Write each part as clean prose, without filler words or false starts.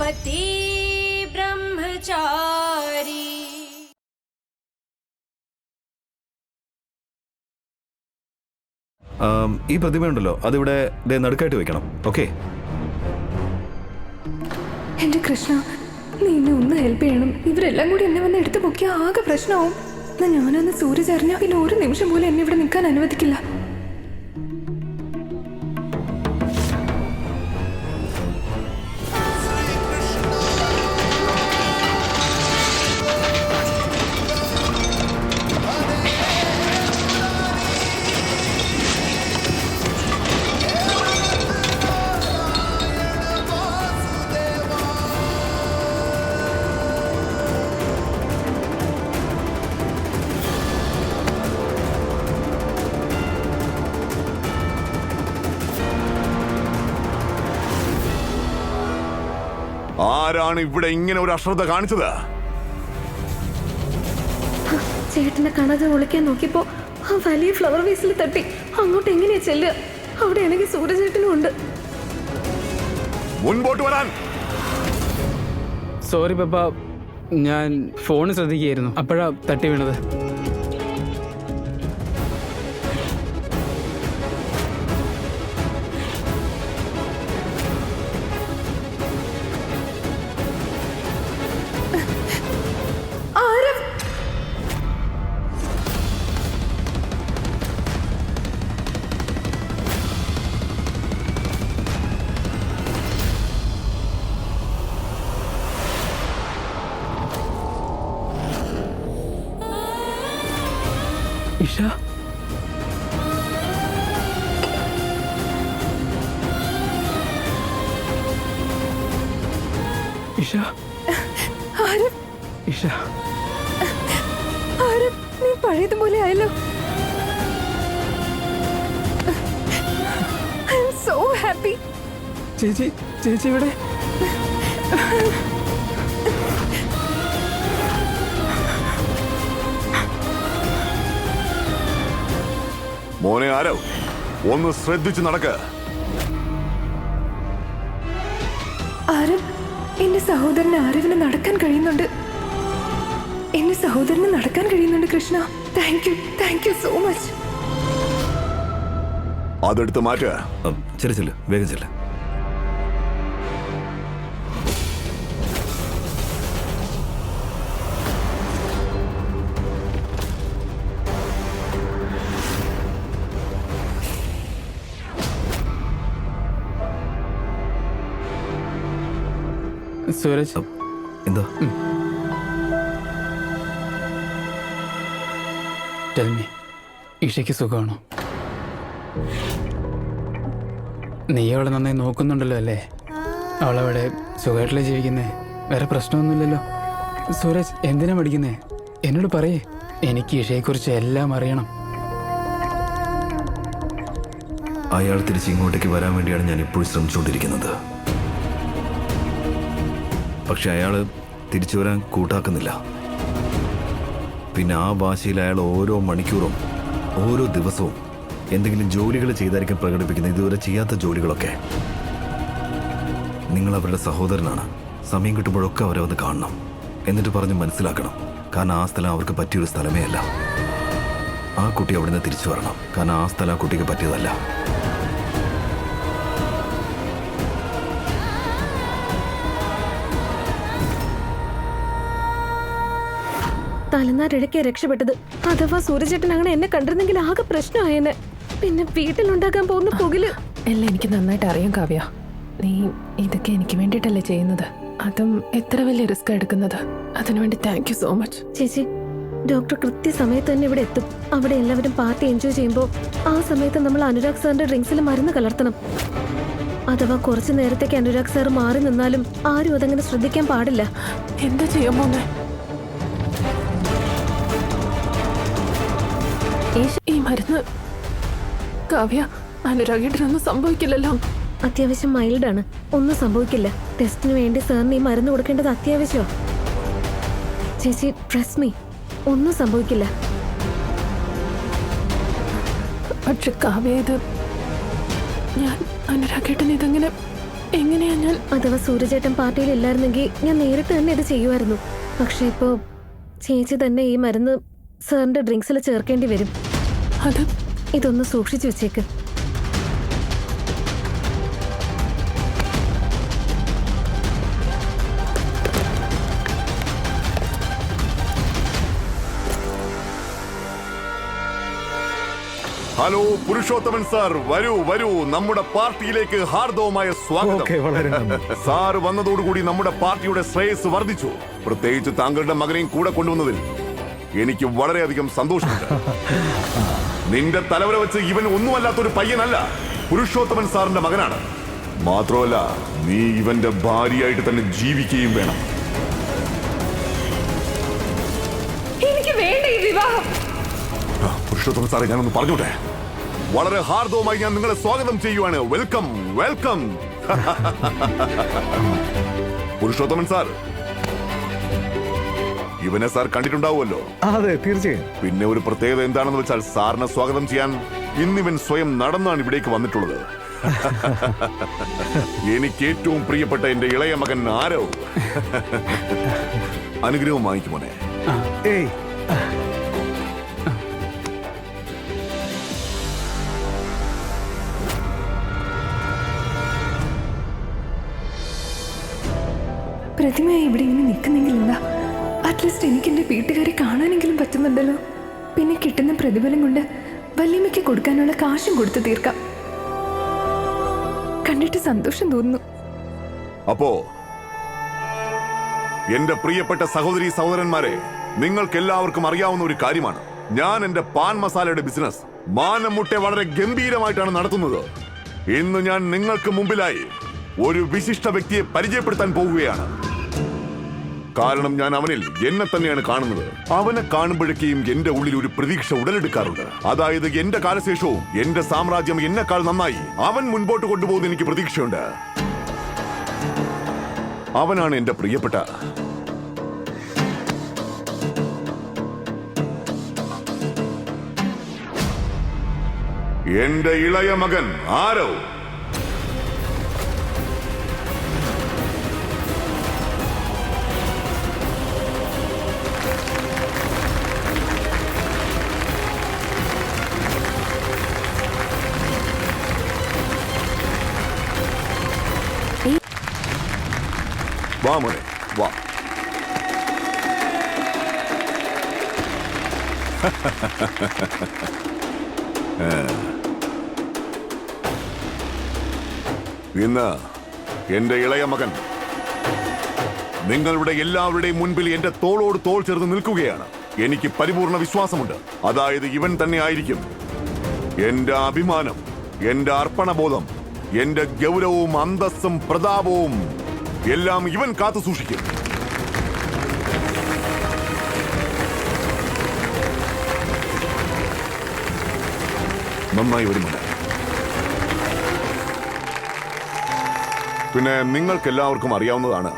सुमति ब्रह्मचारी। ഈ പ്രതിമയുണ്ടല്ലോ അതിവിടെ നടുക്കായിട്ട് വെക്കണം. ഓക്കെ? എന്റെ കൃഷ്ണ, നീ എന്നെ ഒന്ന് ഹെൽപ്പ് ചെയ്യണം. ഇവരെല്ലാം കൂടി എന്നെ വന്ന് എടുത്തു പൊക്കിയാൽ ആകെ പ്രശ്നമാവും. എന്നാ ഞാനൊന്ന് സൂരജ് അറിഞ്ഞാൽ പിന്നെ ഒരു നിമിഷം പോലും എന്നെ ഇവിടെ നിൽക്കാൻ അനുവദിക്കില്ല. ആരാണ് ഇവിടെ ഇങ്ങനെ ഒരു അശ്രദ്ധ കാണിച്ചത്? ചേട്ടനെ കാണാതെ ഒളിക്കാൻ നോക്കിയപ്പോ ആ വലിയ ഫ്ലവർ വേസിൽ തട്ടി. അങ്ങോട്ട് എങ്ങനെയാ ചെല്ലുക? അവിടെയാണെങ്കിൽ സൂര്യചേട്ടനും ഉണ്ട്. മുൻപോട്ട് വരാൻ. സോറി പപ്പ, ഞാൻ ഫോൺ ശ്രദ്ധിക്കുകയായിരുന്നു, അപ്പോഴാ തട്ടി വീണത്. ഇഷ, ഇഷ, ഇഷ, നീ പഴയതുപോലെ ആയല്ലോ. I am so happy. ചേച്ചി, ചേച്ചി ഇവിടെ. മോനെ ആരോ, ഒന്ന് ശ്രദ്ധിച്ചു നടക്ക. ആരവ്, എന്റെ സഹോദരന് ആരവിന് നടക്കാൻ കഴിയുന്നുണ്ട്. എന്റെ സഹോദരന് നടക്കാൻ കഴിയുന്നുണ്ട്. Krishna, thank you so much. അതെടുത്ത് മാറ്റ. ചെല്ലു, വേഗം ചെല്ല്. സൂരജ്, എന്താ? ടെൽ മീ, ഇഷയ്ക്ക് സുഖമാണോ? നീ അവളെ നന്നായി നോക്കുന്നുണ്ടല്ലോ അല്ലേ? അവളവിടെ സുഖമായിട്ടല്ലേ ജീവിക്കുന്നേ? വേറെ പ്രശ്നമൊന്നുമില്ലല്ലോ. സൂരജ്, എന്തിനാ പഠിക്കുന്നേ? എന്നോട് പറയേ, എനിക്ക് ഇഷയെക്കുറിച്ച് എല്ലാം അറിയണം. അയാൾ തിരിച്ച് ഇങ്ങോട്ടേക്ക് വരാൻ വേണ്ടിയാണ് ഞാൻ ഇപ്പോഴും ശ്രമിച്ചുകൊണ്ടിരിക്കുന്നത്. പക്ഷെ അയാൾ തിരിച്ചു വരാൻ കൂട്ടാക്കുന്നില്ല. പിന്നെ ആ ഭാഷയിൽ അയാൾ ഓരോ മണിക്കൂറും ഓരോ ദിവസവും എന്തെങ്കിലും ജോലികൾ ചെയ്തായിരിക്കും പ്രകടിപ്പിക്കുന്നത്. ഇതുവരെ ചെയ്യാത്ത ജോലികളൊക്കെ. നിങ്ങൾ അവരുടെ സഹോദരനാണ്. സമയം കിട്ടുമ്പോഴൊക്കെ അവരെ ഒന്ന് കാണണം, എന്നിട്ട് പറഞ്ഞ് മനസ്സിലാക്കണം. കാരണം ആ സ്ഥലം അവർക്ക് പറ്റിയൊരു സ്ഥലമേ അല്ല. ആ കുട്ടി അവിടെ നിന്ന് തിരിച്ചു വരണം. കാരണം ആ സ്ഥലം ആ കുട്ടിക്ക് പറ്റിയതല്ല. തലനാരിഴയ്ക്കാ രക്ഷപ്പെട്ടത്. അഥവാ സൂര്യചേട്ടൻ അങ്ങനെ എന്നെ കണ്ടിരുന്നെങ്കിൽ ആകെ പ്രശ്നമായെന്നെ. പിന്നെ വീട്ടിലുണ്ടാക്കാൻ പോകുന്ന പുകില് എല്ലാം എനിക്ക് നന്നായിട്ട് അറിയാം കാവ്യ. നീ ഇതൊക്കെ എനിക്ക് വേണ്ടിയിട്ടല്ലേ ചെയ്യുന്നത്. അതും എത്ര വലിയ റിസ്ക് എടുക്കുന്നത്. അതിനുവേണ്ടി താങ്ക് യു സോ മച്ച്. ചേച്ചി, ഡോക്ടർ കൃത്യസമയത്ത് തന്നെ ഇവിടെ എത്തും. അവിടെ എല്ലാവരും പാർട്ടി എൻജോയ് ചെയ്യുമ്പോൾ ആ സമയത്ത് നമ്മൾ അനുരാഗ് സാറിന്റെ ഡ്രിങ്ക്സിൽ മരുന്ന് കലർത്തണം. അഥവാ കുറച്ചു നേരത്തേക്ക് അനുരാഗ് സാർ മാറി നിന്നാലും ആരും അതങ്ങനെ ശ്രദ്ധിക്കാൻ പാടില്ല. എന്താ ചെയ്യാൻ പോന്നെ? ഈ മരുന്ന് കാവ്യ, അനുരാഗേട്ടനൊന്നും സംഭവിക്കില്ലല്ലോ. അത്യാവശ്യം മൈൽഡാണ്, ഒന്നും സംഭവിക്കില്ല. ടെസ്റ്റിന് വേണ്ടി സാറിന് ഈ മരുന്ന് കൊടുക്കേണ്ടത് അത്യാവശ്യമാണ്. ചേച്ചി, ട്രസ്റ്റ് മീ, ഒന്നും സംഭവിക്കില്ല. പക്ഷെ കാവ്യ, ഇത് ഞാൻ അനുരാഗേട്ടൻ ഇതെങ്ങനെ എങ്ങനെയാ ഞാൻ? അഥവാ സൂര്യചേട്ടൻ പാർട്ടിയിൽ ഇല്ലായിരുന്നെങ്കിൽ ഞാൻ നേരിട്ട് തന്നെ ഇത് ചെയ്യുമായിരുന്നു. പക്ഷെ ഇപ്പോ ചേച്ചി തന്നെ ഈ മരുന്ന് സാറിന്റെ ഡ്രിങ്ക്സിൽ ചേർക്കേണ്ടി വരും. അത് ഇതൊന്ന് സൂക്ഷിച്ചു വെച്ചേക്ക്. ഹലോ പുരുഷോത്തമൻ സാർ, വരൂ വരൂ, നമ്മുടെ പാർട്ടിയിലേക്ക് ഹാർദവമായ സ്വാഗതം. സാർ വന്നതോടുകൂടി നമ്മുടെ പാർട്ടിയുടെ ശ്രേയസ് വർദ്ധിച്ചു. പ്രത്യേകിച്ച് താങ്കളുടെ മകനെയും കൂടെ കൊണ്ടുവന്നതിൽ എനിക്ക് വളരെയധികം സന്തോഷമുണ്ട്. നിന്റെ തലവര വെച്ച് ഇവൻ ഒന്നുമല്ലാത്തൊരു പയ്യനല്ല, പുരുഷോത്തമൻ സാറിന്റെ മകനാണ്. മാത്രമല്ല, നീ ഇവന്റെ ഭാര്യയായിട്ട് തന്നെ ജീവിക്കുകയും വേണം. എനിക്ക് വേണ്ട ഈ വിവാഹം. പുരുഷോത്തമൻ സാറേ, ഞാനൊന്ന് പറഞ്ഞോട്ടെ. വളരെ ഹാർദവമായി ഞാൻ നിങ്ങളെ സ്വാഗതം ചെയ്യുവാണ്. Welcome welcome. പുരുഷോത്തമൻ സാർ, ഇവനെ സാർ കണ്ടിട്ടുണ്ടാവുമല്ലോ. അതെ, തീർച്ചയായും. പിന്നെ ഒരു പ്രത്യേകത എന്താണെന്ന് വെച്ചാൽ, സാറിനെ സ്വാഗതം ചെയ്യാൻ ഇന്നിവൻ സ്വയം നടന്നാണ് ഇവിടേക്ക് വന്നിട്ടുള്ളത്. എനിക്ക് ഏറ്റവും പ്രിയപ്പെട്ട എന്റെ ഇളയ മകൻ ആരവ്. അനുഗ്രഹം വാങ്ങിക്കുമോനെ. ഏയ്, പ്രതിമ ഇവിടെ ഇങ്ങനെ നിൽക്കുന്നെങ്കിൽ എന്താ? അറ്റ്ലീസ്റ്റ് എനിക്ക് എൻ്റെ വീട്ടുകാരെ കാണാനെങ്കിലും പറ്റുന്നുണ്ടല്ലോ. പിന്നെ കിട്ടുന്ന പ്രതിഫലം കൊണ്ട് വല്യമ്മയ്ക്ക് കൊടുക്കാനുള്ള കാശും കൊടുത്തു തീർക്കാം. കണ്ടിട്ട് സന്തോഷം തോന്നുന്നു. അപ്പോ എന്റെ പ്രിയപ്പെട്ട സഹോദരി സഹോദരന്മാരെ, നിങ്ങൾക്ക് എല്ലാവർക്കും അറിയാവുന്ന ഒരു കാര്യമാണ്, ഞാൻ എന്റെ പാൻ മസാലയുടെ ബിസിനസ് മാനമുട്ടെ വളരെ ഗംഭീരമായിട്ടാണ് നടത്തുന്നത്. ഇന്ന് ഞാൻ നിങ്ങൾക്ക് മുമ്പിലായി ഒരു വിശിഷ്ട വ്യക്തിയെ പരിചയപ്പെടുത്താൻ പോവുകയാണ്. കാരണം ഞാൻ അവനിൽ എന്നെ തന്നെയാണ് കാണുന്നത്. അവനെ കാണുമ്പോഴേക്കും എന്റെ ഉള്ളിൽ ഒരു പ്രതീക്ഷ ഉടലെടുക്കാറുണ്ട്. അതായത് എന്റെ കാലശേഷവും എന്റെ സാമ്രാജ്യം എന്നെക്കാൾ നന്നായി അവൻ മുൻപോട്ട് കൊണ്ടുപോകുന്ന എനിക്ക് പ്രതീക്ഷയുണ്ട്. അവനാണ് എന്റെ പ്രിയപ്പെട്ട എന്റെ ഇളയ മകൻ ആരവ്. വാ മോനെ, വാ. ഇന്ന് എന്റെ ഇളയ മകൻ നിങ്ങളുടെ എല്ലാവരുടെയും മുൻപിൽ എന്റെ തോളോട് തോൾ ചേർന്ന് നിൽക്കുകയാണ്. എനിക്ക് പരിപൂർണ വിശ്വാസമുണ്ട്. അതായത് ഇവൻ തന്നെ ആയിരിക്കും എന്റെ അഭിമാനം, എന്റെ അർപ്പണബോധം, എന്റെ ഗൗരവവും അന്തസ്സും പ്രതാപവും എല്ലാം ഇവൻ കാത്തു സൂക്ഷിക്കും. നന്നായി വരുന്നുണ്ട്. പിന്നെ നിങ്ങൾക്കെല്ലാവർക്കും അറിയാവുന്നതാണ്,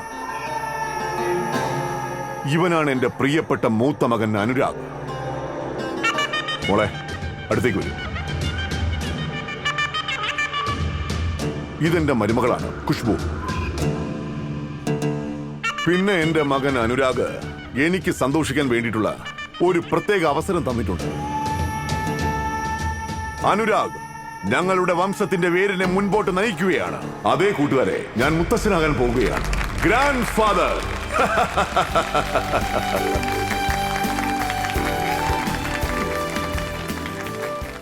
ഇവനാണ് എന്റെ പ്രിയപ്പെട്ട മൂത്ത മകൻ അനുരാഗ്. മോളെ, അടുത്തേക്ക് വരൂ. ഇതെന്റെ മരുമകളാണ് ഖുഷ്ബു. പിന്നെ എന്റെ മകൻ അനുരാഗ് എനിക്ക് സന്തോഷിക്കാൻ വേണ്ടിയിട്ടുള്ള ഒരു പ്രത്യേക അവസരം തന്നിട്ടുണ്ട്. അനുരാഗ് ഞങ്ങളുടെ വംശത്തിന്റെ വേരിനെ മുൻപോട്ട് നയിക്കുകയാണ്. അതേ കൂട്ടുകാരെ, ഞാൻ മുത്തശ്ശനാകാൻ പോവുകയാണ്. Grand father.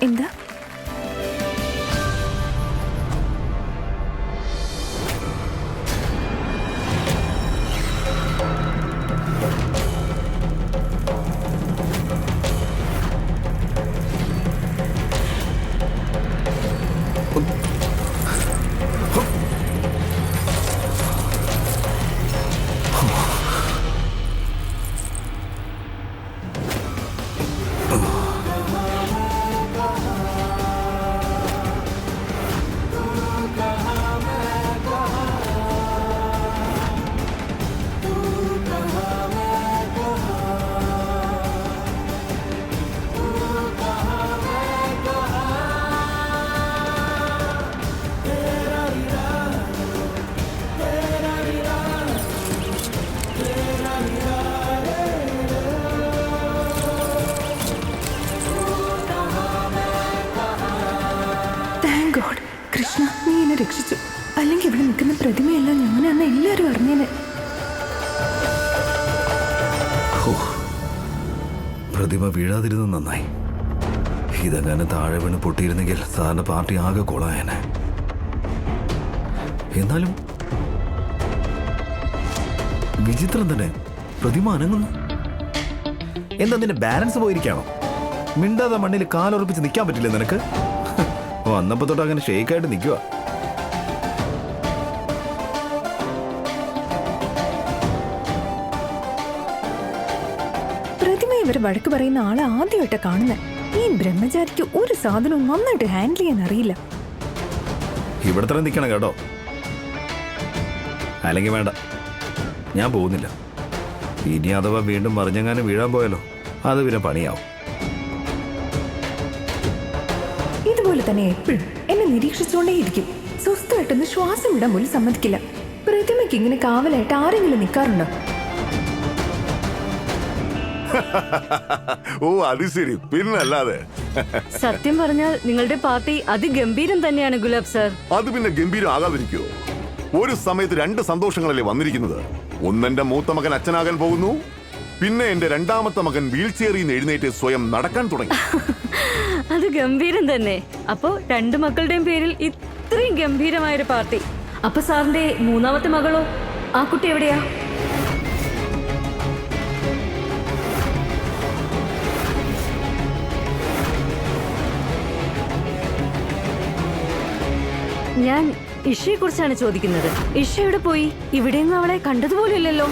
എന്താ? പ്രതിമയല്ല ഞാനാന്ന് എല്ലാവരും അറിഞ്ഞേനെ. ഹോ, പ്രതിമ വീഴാതിരുന്നത് നന്നായി. ഇതങ്ങനെ താഴെ വീണ് പൊട്ടിയിരുന്നെങ്കിൽ സാറിന്റെ പാർട്ടി ആകെ കൊളായനെ. എന്നാലും വിചിത്രം തന്നെ, പ്രതിമ അനങ്ങുന്നു. എന്താ നിന്റെ ബാലൻസ് പോയിരിക്കാണോ? മിണ്ടാതെ മണ്ണിൽ കാലുറപ്പിച്ച് നിൽക്കാൻ പറ്റില്ല നിനക്ക്? വന്നപ്പോ തൊട്ട് അങ്ങനെ ഷേക്കായിട്ട് നിൽക്കുക. പ്രതിമ ഇവർ വഴക്ക് പറയുന്ന ആളെ ആദ്യമായിട്ട് കാണുന്നത്. ഈ ബ്രഹ്മചാരിക്ക് ഒരു സാധനവും നന്നായിട്ട് ഹാൻഡിൽ ചെയ്യാൻ അറിയില്ല. ഇവിടെ തന്നെ നിൽക്കണം കേട്ടോ, അല്ലെങ്കിൽ വേണ്ട, ഞാൻ പോകുന്നില്ല. ഇനി അഥവാ വീണ്ടും മറിഞ്ഞെങ്ങാനും വീഴാൻ പോയാലോ, അത് പിന്നെ പണിയാവും. ഇതുപോലെ തന്നെ എപ്പോഴും എന്നെ നിരീക്ഷിച്ചുകൊണ്ടേയിരിക്കും. സ്വസ്ഥമായിട്ടൊന്ന് ശ്വാസം വിടാൻ പോലും സമ്മതിക്കില്ല. പ്രതിമയ്ക്ക് ഇങ്ങനെ കാവലായിട്ട് ആരെങ്കിലും നിൽക്കാറുണ്ടോ? ഓ അത് ശരി, പിന്നല്ലാതെ. സത്യം പറഞ്ഞാൽ നിങ്ങളുടെ പാർട്ടി അതിഗംഭീരം തന്നെയാണ് ഗുലാബ് സർ. അത് പിന്നെ ഗംഭീരം ആകാതിരിക്കോ? ഒരു സമയത്ത് രണ്ട് സന്തോഷങ്ങളല്ലേ വന്നിരിക്കുന്നത്. ഒന്നെന്റെ മൂത്ത മകൻ അച്ഛനാകാൻ പോകുന്നു, പിന്നെ എന്റെ രണ്ടാമത്തെ മകൻ വീൽ ചെയറിൽ നിന്ന് എഴുന്നേറ്റ് സ്വയം നടക്കാൻ തുടങ്ങി. അത് ഗംഭീരം തന്നെ. അപ്പോ രണ്ടു മക്കളുടെയും പേരിൽ ഇത്രയും ഗംഭീരമായൊരു പാർട്ടി. അപ്പൊ സാറിന്റെ മൂന്നാമത്തെ മകളോ? ആ കുട്ടി എവിടെയാ? ഞാൻ ഇഷയെ കുറിച്ചാണ് ചോദിക്കുന്നത്. ഇഷ എവിടെ പോയി? ഇവിടെയൊന്നും അവളെ കണ്ടതുപോലില്ലല്ലോ.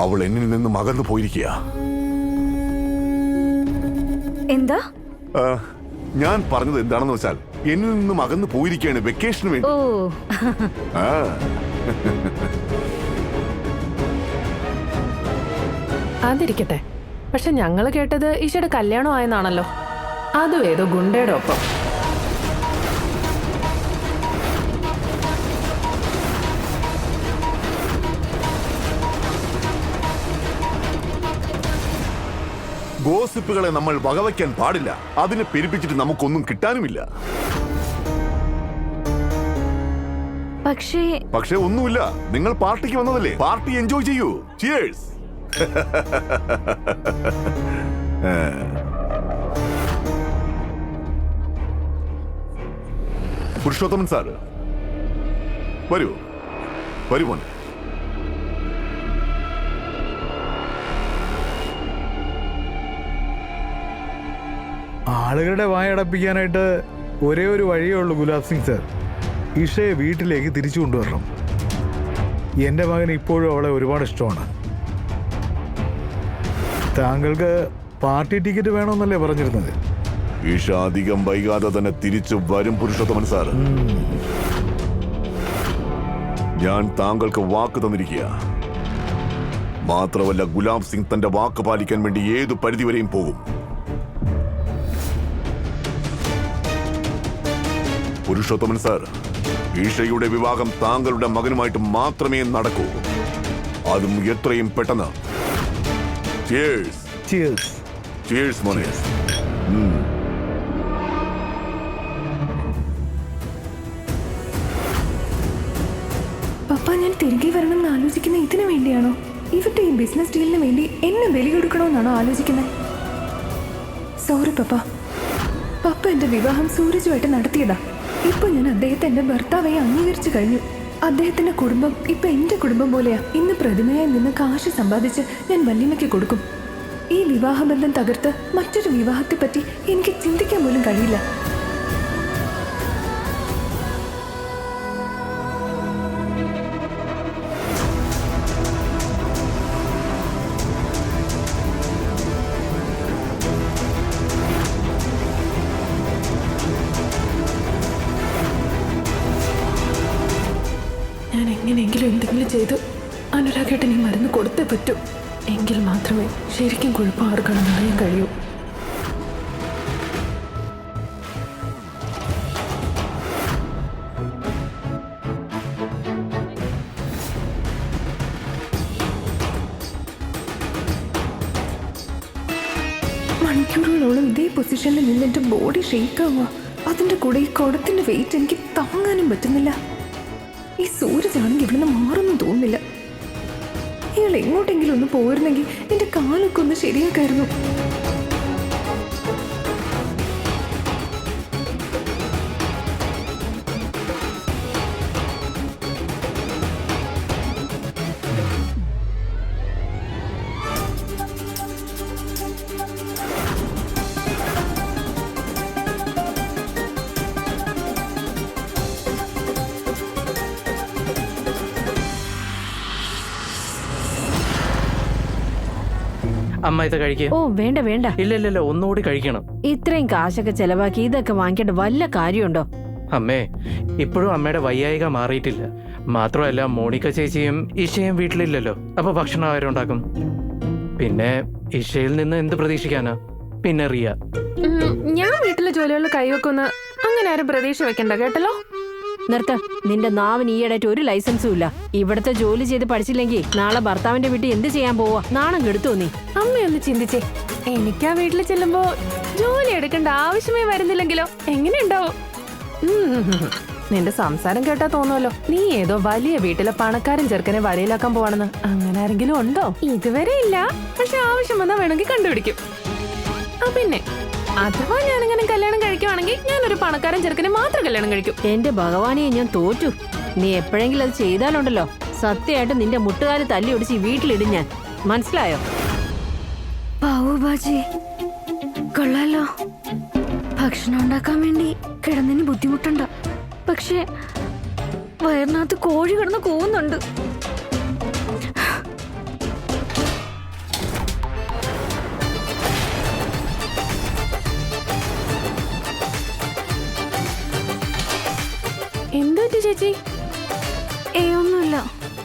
അവൾ എന്നിൽ നിന്നും അകന്നു പോയിരിക്കുക. എന്താ? ഞാൻ പറഞ്ഞത് എന്താണെന്ന് വെച്ചാൽ, എന്നിൽ നിന്നും അകന്നു പോയിരിക്കുകയാണ് വെക്കേഷന് വേണ്ടി. ഓ, ആ. അതിരിക്കട്ടെ, പക്ഷെ ഞങ്ങൾ കേട്ടത് ഈശയുടെ കല്യാണം ആയെന്നാണല്ലോ. അതും ഏതോ ഗുണ്ടയുടെ ഒപ്പം. ഗോസിപ്പുകളെ നമ്മൾ വകവയ്ക്കാൻ പാടില്ല. അതിനെ പെരുപ്പിച്ചിട്ട് നമുക്കൊന്നും കിട്ടാനുമില്ല. പക്ഷേ ഒന്നുമില്ല. നിങ്ങൾ പാർട്ടിക്ക് വന്നതല്ലേ, പാർട്ടി എൻജോയ് ചെയ്യൂ. ചിയേഴ്സ്. പുരുഷോത്തമൻ സാർ, വരൂ വരൂ മോനെ. ആളുകളുടെ വായടപ്പിക്കാനായിട്ട് ഒരേ ഒരു വഴിയേ ഉള്ളൂ ഗുലാബ് സിംഗ് സർ. ഇഷയെ വീട്ടിലേക്ക് തിരിച്ചു കൊണ്ടുവരണം. എൻ്റെ മകന് ഇപ്പോഴും അവളെ ഒരുപാട് ഇഷ്ടമാണ്. താങ്കൾക്ക് പാർട്ടി ടിക്കറ്റ് വേണമെന്നല്ലേ പറഞ്ഞിരുന്നത്? ഈഷ അധികം വൈകാതെ തന്നെ തിരിച്ചു വരും പുരുഷോത്തമൻ സാർ. ഞാൻ താങ്കൾക്ക് വാക്ക് തന്നിരിക്കുക. മാത്രമല്ല, ഗുലാബ് സിംഗ് തന്റെ വാക്ക് പാലിക്കാൻ വേണ്ടി ഏതു പരിധിവരെയും പോകും. പുരുഷോത്തമൻ സാർ, ഈഷയുടെ വിവാഹം താങ്കളുടെ മകനുമായിട്ട് മാത്രമേ നടക്കൂ. അതും എത്രയും പെട്ടെന്ന്. Cheers. Cheers. Cheers, മോനെ. പപ്പ, ഞാൻ തിരികെ വരണം എന്ന് ആലോചിക്കുന്ന ഇതിനു വേണ്ടിയാണോ? ഇവരുടെ ഈ ബിസിനസ് ഡീലിന് വേണ്ടി എന്നെ ബലി കൊടുക്കണമെന്നാണോ ആലോചിക്കുന്നത്? സോറി പപ്പ. പപ്പ എന്റെ വിവാഹം സൂരജുമായിട്ട് നടത്തിയതാ. ഇപ്പൊ ഞാൻ അദ്ദേഹത്തെ എന്റെ ഭർത്താവായി അംഗീകരിച്ചു കഴിഞ്ഞു. അദ്ദേഹത്തിന്റെ കുടുംബം ഇപ്പൊ എന്റെ കുടുംബം പോലെയാ. ഇന്ന് പ്രതിമയായി നിന്ന് കാശ് സമ്പാദിച്ച് ഞാൻ വല്യമ്മയ്ക്ക് കൊടുക്കും. ഈ വിവാഹബന്ധം തകർത്ത് മറ്റൊരു വിവാഹത്തെ പറ്റി എനിക്ക് ചിന്തിക്കാൻ പോലും കഴിയില്ല. ഞാൻ എങ്ങനെയെങ്കിലും എന്തെങ്കിലും ചെയ്ത് അനുരാഗേട്ടൻ ഈ മരുന്ന് കൊടുത്തേ പറ്റൂ. എങ്കിൽ മാത്രമേ ശരിക്കും കുഴപ്പം ആർക്കാണെന്ന് അറിയാൻ കഴിയൂ. മണിക്കൂറുകളോളം ഇതേ പൊസിഷനിൽ നിന്ന് എന്റെ ബോഡി ഷെയ്ക്ക് ആവുക. അതിന് അതിന്റെ കൂടെ ഈ കുടത്തിന്റെ വെയിറ്റ് എനിക്ക് താങ്ങാനും പറ്റുന്നില്ല. ഈ സൂരജാണെങ്കിൽ ഇവിടുന്ന് മാറുന്നു തോന്നുന്നില്ല. ഇയാൾ എങ്ങോട്ടെങ്കിലും ഒന്ന് പോയിരുന്നെങ്കിൽ എന്റെ കാലൊക്കെ ഒന്ന് ശരിയാക്കായിരുന്നു. അമ്മ ഇത് കഴിക്കുക. ഓ വേണ്ട വേണ്ട, ഇല്ല ഒന്നുകൂടി കഴിക്കണം. ഇത്രയും കാശൊക്കെ ചെലവാക്കി ഇതൊക്കെ വാങ്ങിക്കേണ്ട വല്ല കാര്യമുണ്ടോ? അമ്മേ, ഇപ്പോഴും അമ്മയുടെ വയ്യായിക മാറിയിട്ടില്ല. മാത്രമല്ല മോണിക്ക ചേച്ചിയും ഇഷയും വീട്ടിലില്ലല്ലോ. അപ്പൊ ഭക്ഷണം ആരുണ്ടാക്കും? പിന്നെ ഇഷയിൽ നിന്ന് എന്ത് പ്രതീക്ഷിക്കാനാ? പിന്നെ റിയ. ഞാൻ വീട്ടിലെ ജോലികളിൽ കൈവെക്കുന്ന അങ്ങനെ ആരും പ്രതീക്ഷ വെക്കണ്ട കേട്ടല്ലോ. നിർത്ത, നിന്റെ നാവിന് ഈയിടെയായിട്ട് ഒരു ലൈസൻസും ഇല്ല. ഇവിടത്തെ ജോലി ചെയ്ത് പഠിച്ചില്ലെങ്കിൽ നാളെ ഭർത്താവിന്റെ വീട്ടിൽ എന്ത് ചെയ്യാൻ പോവാ? നാണം കെടുത്തോ നീ? അമ്മയൊന്ന് ചിന്തിച്ചേ, എനിക്ക് ആ വീട്ടിൽ ചെല്ലുമ്പോ ജോലി എടുക്കേണ്ട ആവശ്യമേ വരുന്നില്ലെങ്കിലോ എങ്ങനെയുണ്ടാവും? നിന്റെ സംസാരം കേട്ടാ തോന്നുമല്ലോ നീ ഏതോ വലിയ വീട്ടിലെ പണക്കാരൻ ചെറുക്കനെ വരയിലാക്കാൻ പോവാണെന്ന്. അങ്ങനെ ആരെങ്കിലും ഉണ്ടോ? ഇതുവരെ ഇല്ല, പക്ഷെ ആവശ്യം വന്നാ വേണമെങ്കിൽ കണ്ടുപിടിക്കും. പിന്നെ അഥവാ ഞാനിങ്ങനെ കല്യാണം കഴിക്കുവാണെങ്കിൽ ഞാനൊരു പണക്കാരൻ ചെറുക്കനെ മാത്രം കല്യാണം കഴിക്കും. എന്റെ ഭഗവാനെ, ഞാൻ തോറ്റു. നീ എപ്പോഴെങ്കിലും അത് ചെയ്താലുണ്ടല്ലോ, സത്യമായിട്ട് നിന്റെ മുട്ടുകാല് തല്ലി ഒടിച്ച് വീട്ടിലിടും ഞാൻ. മനസ്സിലായോ? പാവുബാജി കൊള്ളാലോ. ഭക്ഷണം ഉണ്ടാക്കാൻ വേണ്ടി കിടന്നതിന് ബുദ്ധിമുട്ടുണ്ട. പക്ഷെ വയറിനകത്ത് കോഴി കിടന്ന് കൂവുന്നുണ്ട്. എന്താ ചേച്ചി? ഒന്നുമില്ല,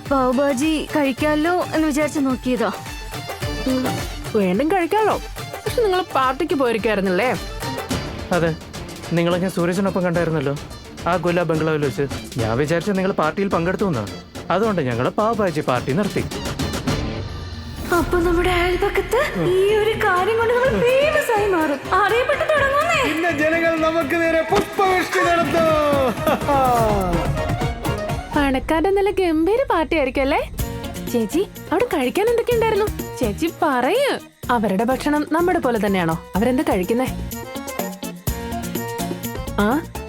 പാവുബാജി കഴിക്കാമല്ലോ എന്ന് വിചാരിച്ചു നോക്കിയതാ. വേണ്ടും കഴിക്കാമല്ലോ, പക്ഷെ നിങ്ങൾ പാർട്ടിക്ക് പോയിരിക്കായിരുന്നല്ലേ? അതെ, നിങ്ങളൊക്കെ സൂരജിനൊപ്പം കണ്ടായിരുന്നല്ലോ ആ ഗുലാ ബംഗ്ലാവിൽ വെച്ച്. ഞാൻ വിചാരിച്ചു നിങ്ങൾ പാർട്ടിയിൽ പങ്കെടുത്തു എന്നാണ്. അതുകൊണ്ട് ഞങ്ങൾ പാവഭാജി പാർട്ടി നിർത്തി. അപ്പൊ നമ്മുടെ അയൽപക്കത്ത് ഈ ഒരു കാര്യം കൊണ്ട് നമ്മൾ ഫേമസ് ആയി മാറും, അറിയപ്പെട്ടു തുടങ്ങുന്നേ. ഇന്ന് ജനങ്ങൾ നമുക്ക് നേരെ പുഷ്പവൃഷ്ടി നടത്തും. പണക്കാരുടെ നല്ല ഗംഭീര പാർട്ടി ആയിരിക്കും അല്ലേ? ചേച്ചി, അവിടെ കഴിക്കാൻ എന്തൊക്കെ ഉണ്ടായിരുന്നു? ചേച്ചി പറയ്. അവരുടെ ഭക്ഷണം നമ്മുടെ പോലെ തന്നെയാണോ? അവരെന്താ കഴിക്കുന്നേ? ആ,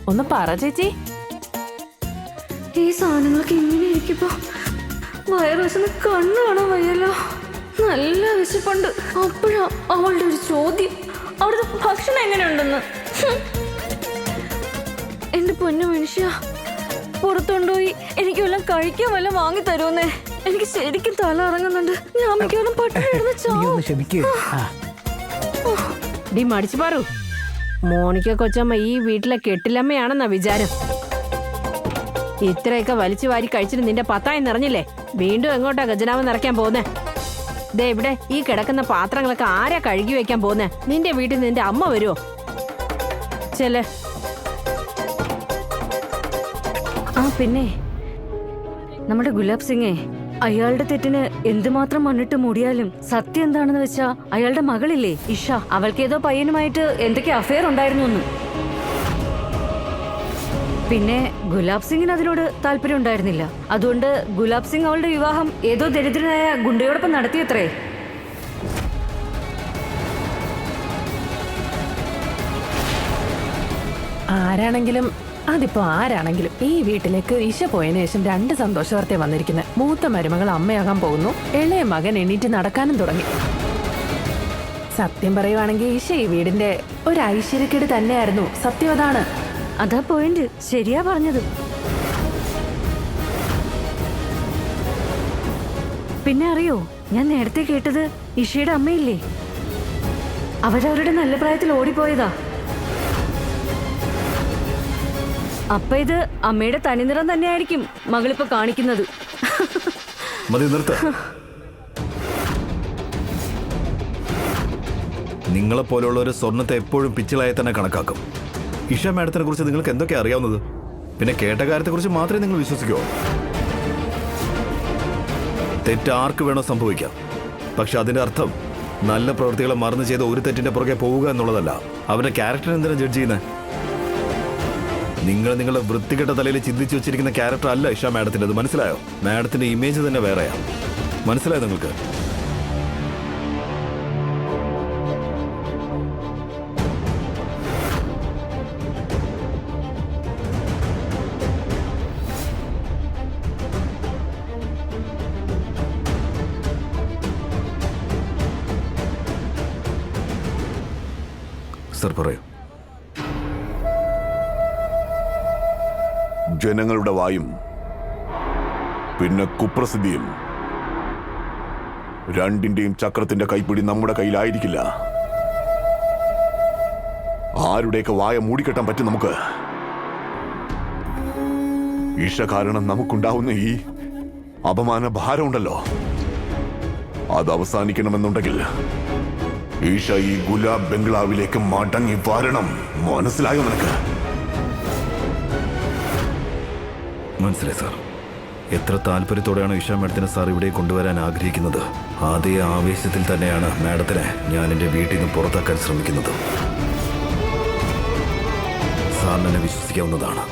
ഒന്ന് പറ ചേച്ചി. ഈ സാധനങ്ങളൊക്കെ ഇങ്ങനെ ഇരിക്കുമ്പോ വയറുവശന്ന് കണ്ണു കാണാൻ വയ്യല്ലോ. നല്ല വിശപ്പുണ്ട്. അപ്പോഴാ അവളുടെ ഒരു ചോദ്യം, അവിടുത്തെ ഭക്ഷണം എങ്ങനെയുണ്ടെന്ന്. എന്റെ പൊന്നു മനുഷ്യ, പുറത്തുകൊണ്ടുപോയി എനിക്ക് വല്ലതും കഴിക്കാൻ വല്ലതും വാങ്ങി തരുമെന്നേ. എനിക്ക് ശരിക്കും തല ഇറങ്ങുന്നുണ്ട്. ഞാൻ മിക്കവാറും പട്ടിണി ചാവും. ഡി മടിച്ചു പാറു, മോണിക്ക കൊച്ചമ്മ ഈ വീട്ടിലെ കെട്ടിലമ്മയാണെന്നാ വിചാരം. ഇത്രയൊക്കെ വലിച്ചു വാരി കഴിച്ചിട്ട് നിന്റെ പത്തായി നിറഞ്ഞില്ലേ? വീണ്ടും എങ്ങോട്ടാ ഖജനാവ് നിറയ്ക്കാൻ പോകുന്നേ? ദേ ഇവിടെ ഈ കിടക്കുന്ന പാത്രങ്ങളൊക്കെ ആരാ കഴുകി വെക്കാൻ പോകുന്നേ? നിന്റെ വീട്ടിൽ നിന്റെ അമ്മ വരുമോ? ചെല്ലേ. ആ പിന്നെ നമ്മുടെ ഗുലാബ് സിംഗേ, അയാളുടെ തെറ്റിന് എന്തുമാത്രം മണ്ണിട്ട് മൂടിയാലും സത്യം എന്താണെന്ന് വെച്ചാ അയാളുടെ മകളില്ലേ ഇഷ, അവൾക്കേതോ പയ്യനുമായിട്ട് എന്തൊക്കെ അഫെയർ ഉണ്ടായിരുന്നു എന്ന്. പിന്നെ ഗുലാബ് സിംഗിന് അതിനോട് താല്പര്യം ഉണ്ടായിരുന്നില്ല. അതുകൊണ്ട് ഗുലാബ് സിംഗ് അവളുടെ വിവാഹം ഏതോ ദരിദ്രനായ ഗുണ്ടയോടൊപ്പം നടത്തിയത്രേ. ആരാണെങ്കിലും അതിപ്പോ ആരാണെങ്കിലും ഈ വീട്ടിലേക്ക് ഇഷ പോയതിനു ശേഷം 2 സന്തോഷ വാർത്ത വന്നിരിക്കുന്നത്. മൂത്ത മരുമകൾ അമ്മയാകാൻ പോകുന്നു, ഇളയ മകൻ എണീറ്റ് നടക്കാനും തുടങ്ങി. സത്യം പറയുവാണെങ്കിൽ ഇഷ ഈ വീടിന്റെ ഒരു ഐശ്വര്യക്കേട് തന്നെയായിരുന്നു. സത്യം അതാണ്. അതാ പോയിന്റ്, ശരിയാ പറഞ്ഞത്. പിന്നെ അറിയോ, ഞാൻ നേരത്തെ കേട്ടത് ഇഷയുടെ അമ്മയില്ലേ, അവരവരുടെ നല്ല പ്രായത്തിൽ ഓടിപ്പോയതാ. അപ്പൊ ഇത് അമ്മയുടെ തനിനിറം തന്നെയായിരിക്കും മകളിപ്പോ കാണിക്കുന്നത്. മതി, നിർത്ത. നിങ്ങളെപ്പോലുള്ള ഒരു സ്വർണത്തെ എപ്പോഴും പിച്ചിലായി തന്നെ കണക്കാക്കും. ഇഷ മാഡത്തിനെ കുറിച്ച് നിങ്ങൾക്ക് എന്തൊക്കെ അറിയാവുന്നത്? പിന്നെ കേട്ട കാര്യത്തെക്കുറിച്ച് മാത്രമേ നിങ്ങൾ വിശ്വസിക്കുമോ? തെറ്റ് ആർക്ക് വേണോ സംഭവിക്കാം. പക്ഷെ അതിന്റെ അർത്ഥം നല്ല പ്രവൃത്തികളെ മറന്നു ചെയ്ത ഒരു തെറ്റിന്റെ പുറകെ പോവുക എന്നുള്ളതല്ല. അവരുടെ ക്യാരക്ടർ എന്തിനാ ജഡ്ജ് ചെയ്യുന്നത്? നിങ്ങൾ നിങ്ങളുടെ വൃത്തികെട്ട തലയിൽ ചിന്തിച്ചു വെച്ചിരിക്കുന്ന ക്യാരക്ടർ അല്ല ഇഷ മാഡത്തിന്റെ. അത് മനസ്സിലായോ? മാഡത്തിന്റെ ഇമേജ് തന്നെ വേറെയാ. മനസ്സിലായോ നിങ്ങൾക്ക്? സർ പറയൂ. ജനങ്ങളുടെ വായും പിന്നെ കുപ്രസിദ്ധിയും രണ്ടിന്റെയും ചക്രത്തിന്റെ കൈപ്പിടി നമ്മുടെ കയ്യിലായിരിക്കില്ല. ആരുടെയൊക്കെ വായ മൂടിക്കെട്ടാൻ പറ്റും നമുക്ക്. ഈശ കാരണം നമുക്കുണ്ടാവുന്ന ഈ അപമാന ഭാരമുണ്ടല്ലോ, അത് അവസാനിക്കണമെന്നുണ്ടെങ്കിൽ ഈശ ഈ ഗുലാബ് ബംഗ്ലാവിലേക്ക് മടങ്ങി വരണം. മനസ്സിലായോ നിനക്ക്? മനസ്സിലായി സാർ. എത്ര താല്പര്യത്തോടെയാണ് ഇഷ മാഡത്തിനെ സാർ ഇവിടെ കൊണ്ടുവരാൻ ആഗ്രഹിക്കുന്നത്, അതേ ആവേശത്തിൽ തന്നെയാണ് മാഡത്തിനെ ഞാൻ എൻ്റെ വീട്ടിൽ നിന്ന് പുറത്താക്കാൻ ശ്രമിക്കുന്നത്. സാറിന് എന്നെ വിശ്വസിക്കാവുന്നതാണ്.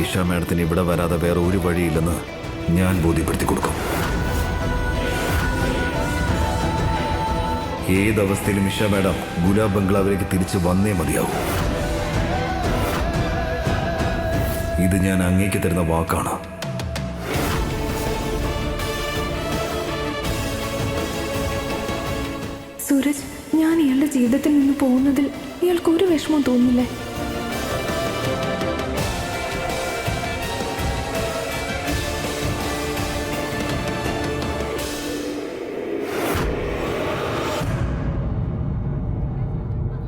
ഇഷ മാഡത്തിന് ഇവിടെ വരാതെ വേറെ ഒരു വഴിയില്ലെന്ന് ഞാൻ ബോധ്യപ്പെടുത്തി കൊടുക്കും. ഏതവസ്ഥയിലും ഇഷ മാഡം ഗുലാബ് ബംഗ്ലാവിലേക്ക് തിരിച്ചു വന്നേ മതിയാവും. ഇത് ഞാൻ അങ്ങേക്ക് തരുന്ന വാക്കാണ്. സൂരജ്, ഞാൻ ഇയാളുടെ ജീവിതത്തിൽ നിന്ന് പോകുന്നതിൽ ഇയാൾക്ക് ഒരു വിഷമവും തോന്നില്ലേ?